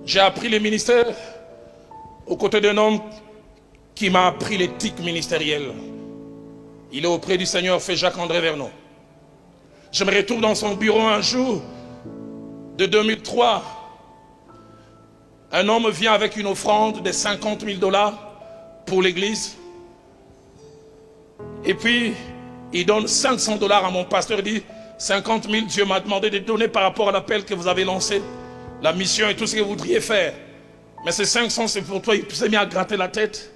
J'ai appris le ministère aux côtés d'un homme qui m'a appris l'éthique ministérielle. Il est auprès du Seigneur, fait Jacques-André Vernon. Je me retrouve dans son bureau un jour de 2003. Un homme vient avec une offrande de 50 000 $ pour l'église. Et puis, il donne 500 $ à mon pasteur. Il dit, 50 000, Dieu m'a demandé de donner par rapport à l'appel que vous avez lancé, la mission et tout ce que vous voudriez faire. Mais ces 500, c'est pour toi. Il s'est mis à gratter la tête.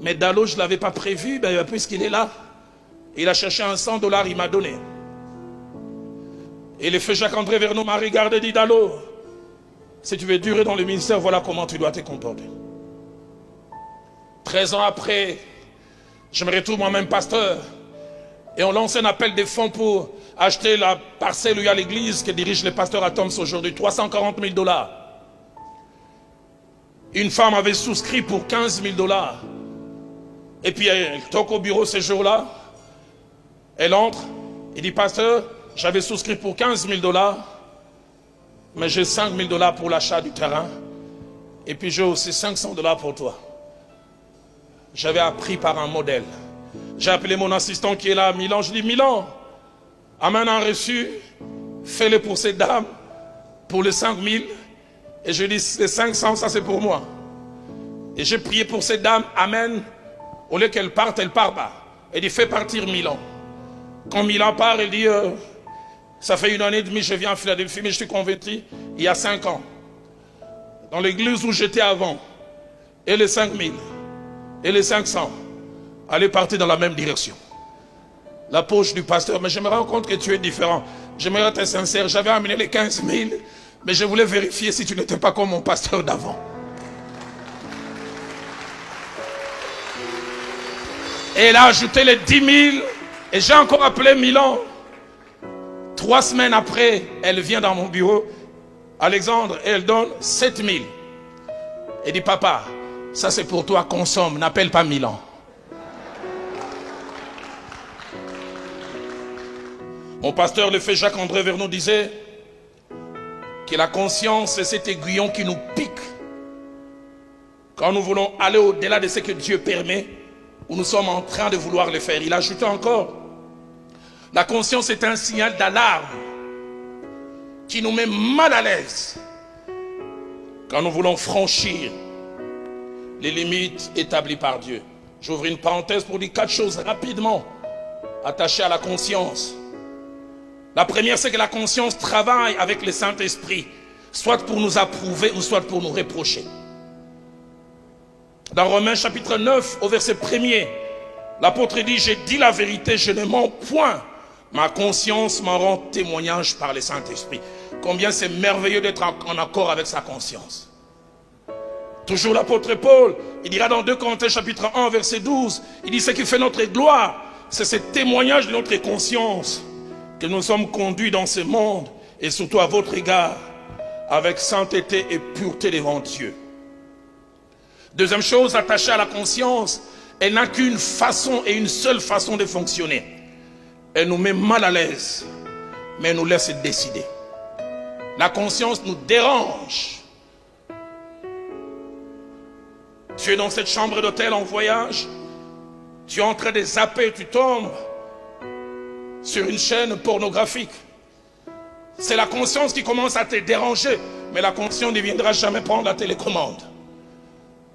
Mais Dalo, je ne l'avais pas prévu, puisqu'il est là. Il a cherché un 100 $, il m'a donné. Et le feu Jacques-André Vernon m'a regardé et dit, Dalo, si tu veux durer dans le ministère, voilà comment tu dois te comporter. 13 ans après, je me retrouve moi-même pasteur. Et on lance un appel de fonds pour acheter la parcelle où il y a l'église que dirige le pasteur Atoms aujourd'hui. 340 000 $. Une femme avait souscrit pour 15 000 $. Et puis elle toque au bureau ce jour-là. Elle entre. Il dit, pasteur, j'avais souscrit pour 15 000 $. Mais j'ai 5 000 $ pour l'achat du terrain. Et puis j'ai aussi 500 $ pour toi. J'avais appris par un modèle. J'ai appelé mon assistant qui est là à Milan. Je dis, Milan, amène un reçu. Fais-le pour ces dames. Pour les 5 000. Et je dis, les 500, ça c'est pour moi. Et j'ai prié pour ces dames. Amen. Au lieu qu'elle parte, elle part bas. Elle dit, fais partir Milan. Quand Milan part, elle dit, ça fait 1 an et demi, je viens à Philadelphie, mais je suis converti il y a 5 ans. Dans l'église où j'étais avant. Et les 5 000. Et les 500. Allaient partir dans la même direction. La poche du pasteur, mais je me rends compte que tu es différent. J'aimerais être sincère, j'avais amené les 15 000, mais je voulais vérifier si tu n'étais pas comme mon pasteur d'avant. Et elle a ajouté les 10 000, et j'ai encore appelé Milan. 3 semaines après, elle vient dans mon bureau, Alexandre, et elle donne 7 000. Elle dit, papa, ça c'est pour toi, consomme, n'appelle pas Milan. Mon pasteur, le fait Jacques-André Vernon, disait que la conscience est cet aiguillon qui nous pique quand nous voulons aller au-delà de ce que Dieu permet, ou nous sommes en train de vouloir le faire. Il ajoutait encore, la conscience est un signal d'alarme qui nous met mal à l'aise quand nous voulons franchir les limites établies par Dieu. J'ouvre une parenthèse pour dire 4 choses rapidement attachées à la conscience. La première, c'est que la conscience travaille avec le Saint-Esprit, soit pour nous approuver ou soit pour nous reprocher. Dans Romains chapitre 9, au verset 1er, l'apôtre dit, j'ai dit la vérité, je ne mens point. Ma conscience m'en rend témoignage par le Saint-Esprit. Combien c'est merveilleux d'être en accord avec sa conscience. Toujours l'apôtre Paul, il dira dans 2 Corinthiens chapitre 1, verset 12, il dit, ce qui fait notre gloire, c'est ce témoignage de notre conscience, que nous sommes conduits dans ce monde, et surtout à votre égard, avec sainteté et pureté devant Dieu. Deuxième chose attachée à la conscience, elle n'a qu'une façon et une seule façon de fonctionner. Elle nous met mal à l'aise, mais elle nous laisse décider. La conscience nous dérange. Tu es dans cette chambre d'hôtel en voyage, tu es en train de zapper, tu tombes sur une chaîne pornographique. C'est la conscience qui commence à te déranger, mais la conscience ne viendra jamais prendre la télécommande.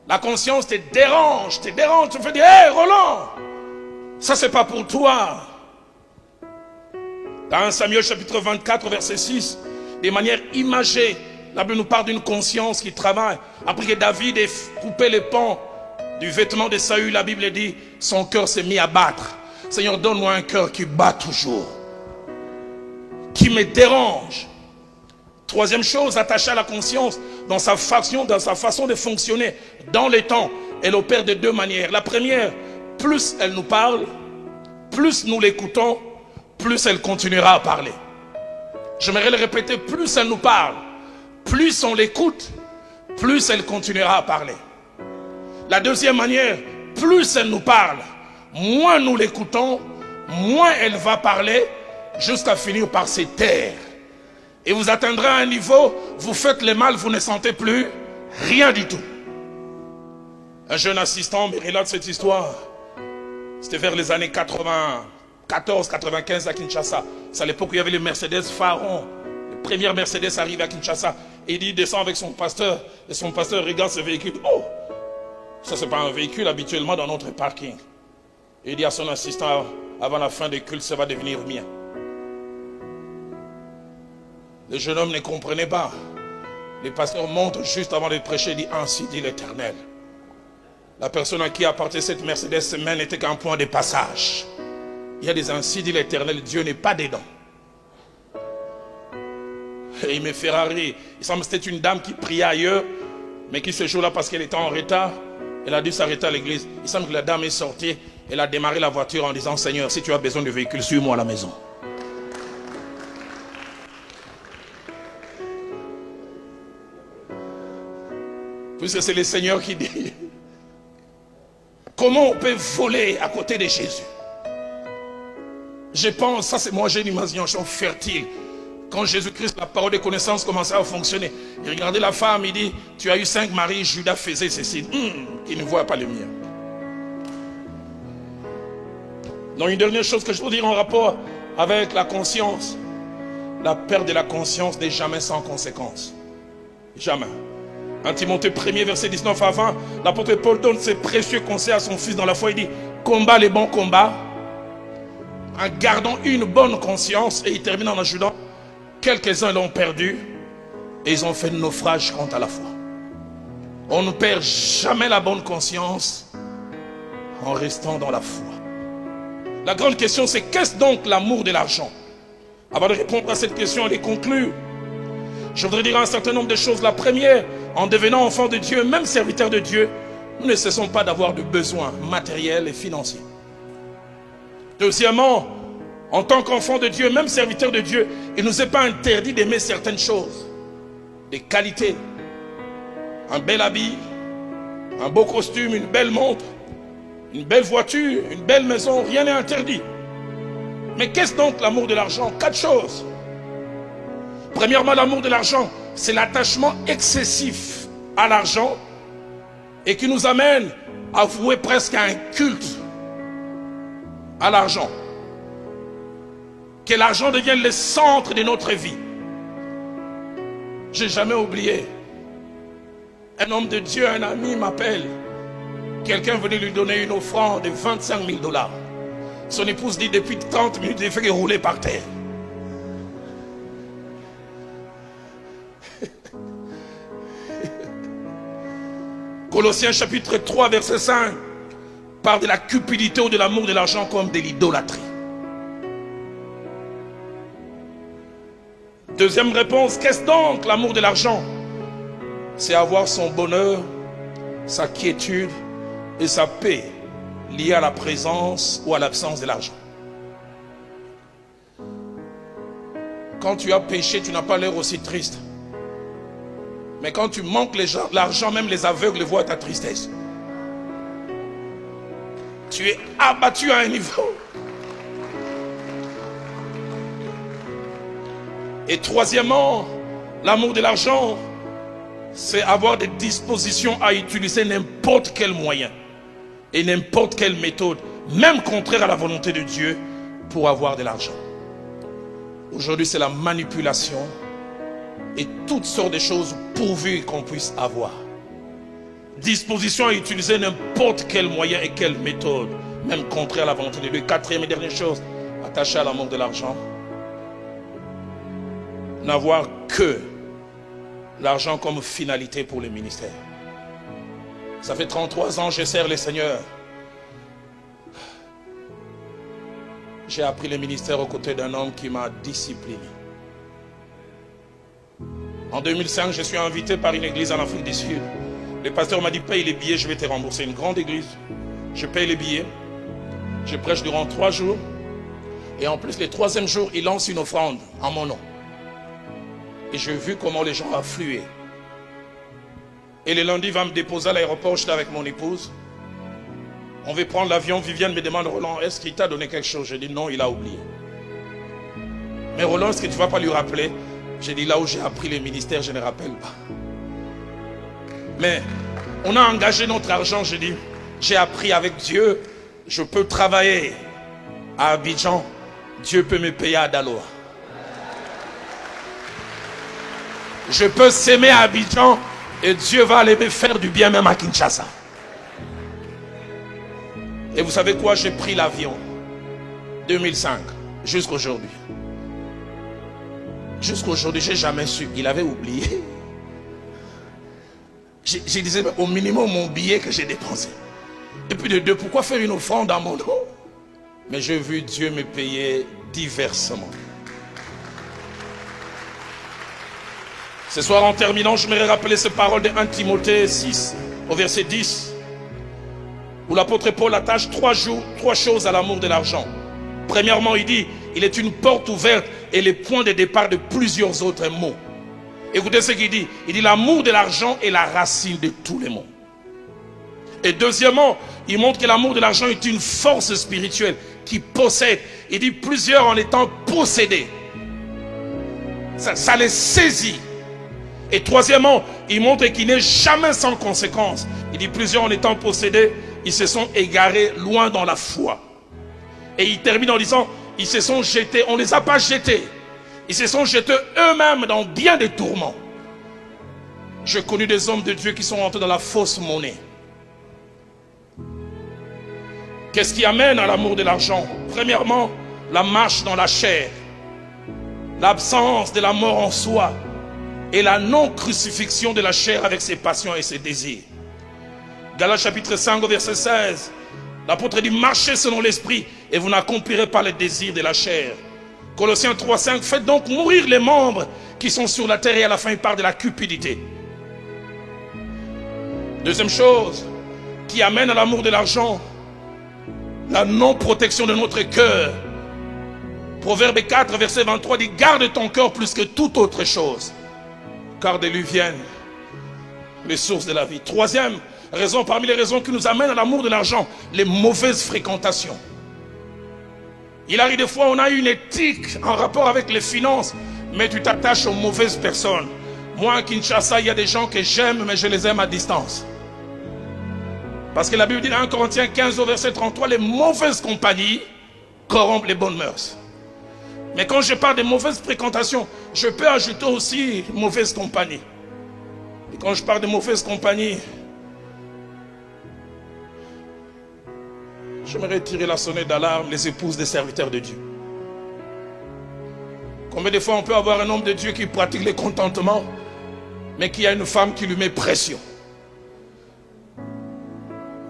La conscience te dérange, tu fais dire, hé Roland, ça c'est pas pour toi. Dans 1 Samuel chapitre 24 verset 6, de manière imagée, la Bible nous parle d'une conscience qui travaille. Après que David ait coupé les pans du vêtement de Saül, la Bible dit, son cœur s'est mis à battre. Seigneur, donne-moi un cœur qui bat toujours, qui me dérange. Troisième chose attachée à la conscience, dans sa façon de fonctionner, dans les temps, elle opère de 2 manières. La première, plus elle nous parle, plus nous l'écoutons, plus elle continuera à parler. J'aimerais le répéter, plus elle nous parle, plus on l'écoute, plus elle continuera à parler. La deuxième manière, plus elle nous parle, moins nous l'écoutons, moins elle va parler, jusqu'à finir par se taire. Et vous atteindrez un niveau, vous faites le mal, vous ne sentez plus rien du tout. Un jeune assistant me relate cette histoire. C'était vers les années 94-95 à Kinshasa. C'est à l'époque où il y avait les Mercedes Pharaon. Les premières Mercedes arrivent à Kinshasa. Et il descend avec son pasteur. Et son pasteur regarde ce véhicule. Oh, ça c'est pas un véhicule habituellement dans notre parking. Et il dit à son assistant, avant la fin du culte, ça va devenir mien. Le jeune homme ne comprenait pas. Le pasteur monte juste avant de prêcher et dit, ainsi dit l'Éternel. La personne à qui appartenait cette Mercedes semaine n'était qu'un point de passage. Il y a des ainsi dit l'Éternel, Dieu n'est pas dedans. Et il me fait rire. Il semble que c'était une dame qui priait ailleurs, mais qui ce jour-là, parce qu'elle était en retard, elle a dû s'arrêter à l'église. Il semble que la dame est sortie, elle a démarré la voiture en disant, Seigneur, si tu as besoin de véhicule, suis-moi à la maison. Puisque c'est le Seigneur qui dit, comment on peut voler à côté de Jésus? Je pense, ça c'est moi, j'ai une imagination fertile. Quand Jésus-Christ, la parole de connaissance commençait à fonctionner, il regardait la femme, il dit, tu as eu 5 maris, Judas faisait ceci. Qui ne voit pas le mien. Donc une dernière chose que je veux dire en rapport avec la conscience. La perte de la conscience n'est jamais sans conséquence. Jamais. 1 Timothée 1er verset 19 à 20, l'apôtre Paul donne ses précieux conseils à son fils dans la foi. Il dit, combat les bons combats en gardant une bonne conscience. Et il termine en ajoutant, quelques-uns l'ont perdu et ils ont fait naufrage quant à la foi. On ne perd jamais la bonne conscience en restant dans la foi. La grande question c'est, qu'est-ce donc l'amour de l'argent? Avant de répondre à cette question et de conclure, je voudrais dire un certain nombre de choses. La première, en devenant enfant de Dieu, même serviteur de Dieu, nous ne cessons pas d'avoir de besoins matériels et financiers. Deuxièmement, en tant qu'enfant de Dieu, même serviteur de Dieu, il ne nous est pas interdit d'aimer certaines choses. Des qualités. Un bel habit, un beau costume, une belle montre, une belle voiture, une belle maison, rien n'est interdit. Mais qu'est-ce donc l'amour de l'argent? 4 choses. Premièrement, l'amour de l'argent, c'est l'attachement excessif à l'argent et qui nous amène à vouer presque à un culte à l'argent. Que l'argent devienne le centre de notre vie. Je n'ai jamais oublié. Un homme de Dieu, un ami m'appelle. Quelqu'un venait lui donner une offrande de 25 000 $. Son épouse dit depuis 30 minutes, il fait qu'il roulait par terre. Colossiens chapitre 3 verset 5 parle de la cupidité ou de l'amour de l'argent comme de l'idolâtrie. Deuxième réponse, qu'est-ce donc l'amour de l'argent? C'est avoir son bonheur, sa quiétude et sa paix liée à la présence ou à l'absence de l'argent. Quand tu as péché, tu n'as pas l'air aussi triste. Mais quand tu manques l'argent, même les aveugles voient ta tristesse. Tu es abattu à un niveau. Et troisièmement, l'amour de l'argent, c'est avoir des dispositions à utiliser n'importe quel moyen et n'importe quelle méthode, même contraire à la volonté de Dieu, pour avoir de l'argent. Aujourd'hui, c'est la manipulation et toutes sortes de choses pourvu qu'on puisse avoir. Disposition à utiliser n'importe quel moyen et quelle méthode, même contraire à la volonté de Dieu. Quatrième et dernière chose, attaché à l'amour de l'argent, n'avoir que l'argent comme finalité pour le ministère. Ça fait 33 ans que je sers le Seigneur. J'ai appris le ministère aux côtés d'un homme qui m'a discipliné. En 2005, je suis invité par une église en Afrique du Sud. Le pasteur m'a dit, paye les billets, je vais te rembourser. Une grande église. Je paye les billets. Je prêche durant 3 jours. Et en plus, le 3e jour, il lance une offrande en mon nom. Et j'ai vu comment les gens affluaient. Et le lundi, il va me déposer à l'aéroport, j'étais avec mon épouse. On veut prendre l'avion, Viviane me demande, Roland, est-ce qu'il t'a donné quelque chose? Je dis non, il a oublié. Mais Roland, est-ce que tu ne vas pas lui rappeler? J'ai dit là où j'ai appris les ministères, je ne rappelle pas. Mais on a engagé notre argent, j'ai dit, j'ai appris avec Dieu, je peux travailler à Abidjan, Dieu peut me payer à Daloa. Je peux s'aimer à Abidjan et Dieu va aller me faire du bien même à Kinshasa. Et vous savez quoi, j'ai pris l'avion 2005 jusqu'aujourd'hui. Jusqu'aujourd'hui, j'ai jamais su. Il avait oublié. Je disais au minimum mon billet que j'ai dépensé. Et puis de deux, pourquoi faire une offrande à mon nom? Mais j'ai vu Dieu me payer diversement. Ce soir, en terminant, je me rappeler ces paroles de 1 Timothée 6, au verset 10, où l'apôtre Paul attache trois choses à l'amour de l'argent. Premièrement, il dit, il est une porte ouverte et le point de départ de plusieurs autres maux. Écoutez ce qu'il dit. Il dit, l'amour de l'argent est la racine de tous les maux. Et deuxièmement, il montre que l'amour de l'argent est une force spirituelle qui possède. Il dit, plusieurs en étant possédés. Ça les saisit. Et troisièmement, il montre qu'il n'est jamais sans conséquence. Il dit, plusieurs en étant possédés, ils se sont égarés loin dans la foi. Et il termine en disant, ils se sont jetés, on ne les a pas jetés. Ils se sont jetés eux-mêmes dans bien des tourments. J'ai connu des hommes de Dieu qui sont rentrés dans la fausse monnaie. Qu'est-ce qui amène à l'amour de l'argent? Premièrement, la marche dans la chair, l'absence de la mort en soi et la non-crucifixion de la chair avec ses passions et ses désirs. Galates chapitre 5 verset 16, l'apôtre dit, marchez selon l'esprit et vous n'accomplirez pas les désirs de la chair. Colossiens 3, 5, faites donc mourir les membres qui sont sur la terre, et à la fin il parle de la cupidité. Deuxième chose qui amène à l'amour de l'argent, la non-protection de notre cœur. Proverbe 4 verset 23 dit, garde ton cœur plus que toute autre chose, car de lui viennent les sources de la vie. Troisième raison, parmi les raisons qui nous amènent à l'amour de l'argent, les mauvaises fréquentations. Il arrive des fois, on a une éthique en rapport avec les finances, mais tu t'attaches aux mauvaises personnes. Moi, à Kinshasa, il y a des gens que j'aime, mais je les aime à distance. Parce que la Bible dit dans 1 Corinthiens 15 au verset 33, les mauvaises compagnies corrompent les bonnes mœurs. Mais quand je parle de mauvaises fréquentations, je peux ajouter aussi mauvaise compagnie. Et quand je parle de mauvaise compagnie, j'aimerais tirer la sonnette d'alarme, les épouses des serviteurs de Dieu. Combien de fois on peut avoir un homme de Dieu qui pratique le contentement, mais qui a une femme qui lui met pression.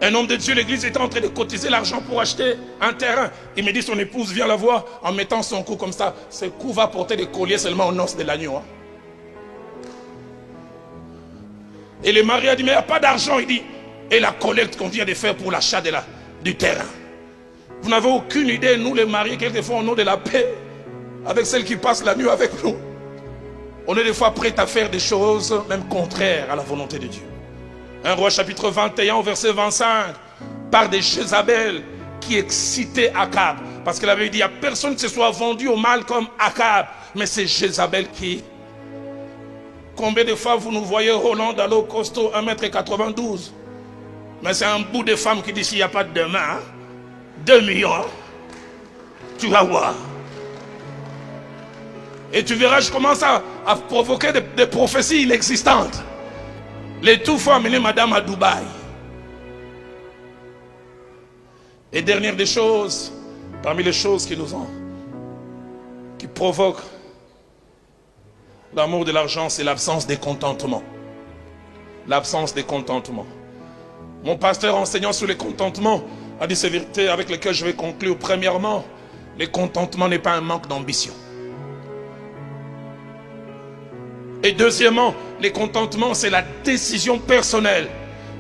Un homme de Dieu, l'église était en train de cotiser l'argent pour acheter un terrain. Il me dit, son épouse vient la voir en mettant son cou comme ça. Ce cou va porter des colliers seulement aux noces de l'agneau. Hein. Et le mari a dit, mais il n'y a pas d'argent. Il dit, et la collecte qu'on vient de faire pour l'achat du terrain. Vous n'avez aucune idée, nous les mariés, quelquefois on a de la paix avec celle qui passe la nuit avec nous. On est des fois prêts à faire des choses même contraires à la volonté de Dieu. 1 Roi chapitre 21 au verset 25 par des Jézabel qui excitaient Akab. Parce que la Bible dit, il n'y a personne qui se soit vendu au mal comme Akab. Mais c'est Jézabel qui... Combien de fois vous nous voyez Roland Dallot costaud 1,92 m? Mais c'est un bout de femme qui dit, s'il n'y a pas de demain, hein, 2 millions, hein, tu vas voir. Et tu verras, je commence à provoquer des prophéties inexistantes. Les tout faut amener madame à Dubaï. Et dernière des choses, parmi les choses qui provoquent l'amour de l'argent, c'est l'absence de contentement. L'absence de contentement. Mon pasteur enseignant sur le contentement a dit ces vérités avec lesquelles je vais conclure. Premièrement, le contentement n'est pas un manque d'ambition. Et deuxièmement, le contentement, c'est la décision personnelle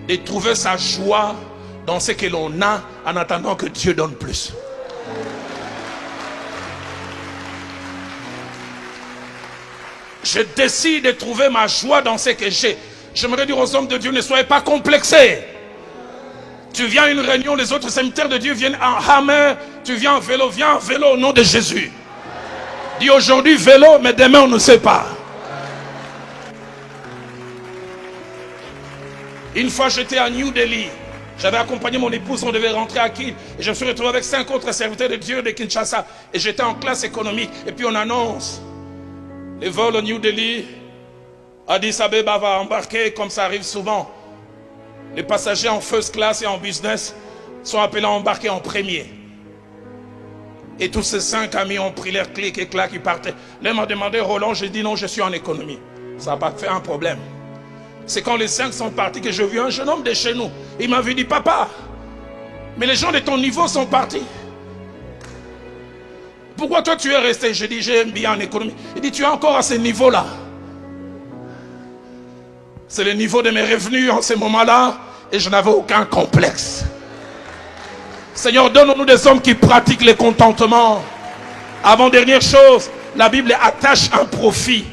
de trouver sa joie dans ce que l'on a en attendant que Dieu donne plus. Je décide de trouver ma joie dans ce que j'ai. J'aimerais dire aux hommes de Dieu, ne soyez pas complexés. Tu viens à une réunion, les autres cimetières de Dieu viennent en hammer. Tu viens en vélo au nom de Jésus. Dis aujourd'hui vélo, mais demain on ne sait pas. Une fois, j'étais à New Delhi. J'avais accompagné mon épouse, on devait rentrer à Kiev. Et je me suis retrouvé avec 5 autres serviteurs de Dieu de Kinshasa. Et j'étais en classe économique. Et puis on annonce, les vols au New Delhi, Addis Abeba va embarquer, comme ça arrive souvent. Les passagers en first class et en business sont appelés à embarquer en premier. Et tous ces 5 amis ont pris leur clic et clac, ils partaient. L'un m'a demandé, Roland, j'ai dit non, je suis en économie. Ça n'a pas fait un problème. C'est quand les 5 sont partis que je vis un jeune homme de chez nous. Il m'avait dit, papa, mais les gens de ton niveau sont partis. Pourquoi toi tu es resté? J'ai dit, j'ai un billet en économie. Il dit, tu es encore à ce niveau-là. C'est le niveau de mes revenus en ce moment-là. Et je n'avais aucun complexe. Seigneur, donne-nous des hommes qui pratiquent le contentement. Avant-dernière chose, la Bible attache un profit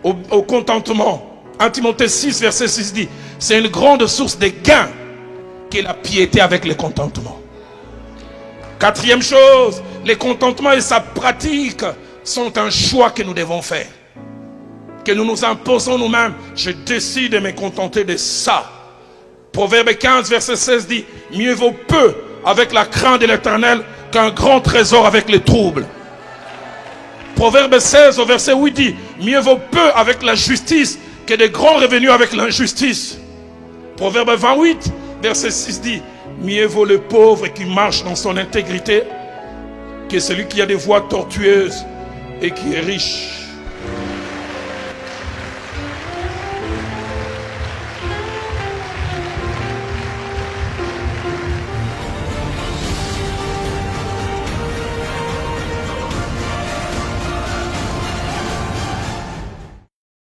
au contentement. 1 Timothée 6, verset 6 dit, c'est une grande source de gain qu'est la piété avec le contentement. 4e chose, le contentement et sa pratique sont un choix que nous devons faire. Que nous nous imposons nous-mêmes. Je décide de me contenter de ça. Proverbe 15, verset 16 dit, mieux vaut peu avec la crainte de l'Éternel qu'un grand trésor avec les troubles. Proverbe 16, au verset 8 dit, mieux vaut peu avec la justice que de grands revenus avec l'injustice. Proverbe 28, verset 6 dit, mieux vaut le pauvre qui marche dans son intégrité que celui qui a des voies tortueuses et qui est riche.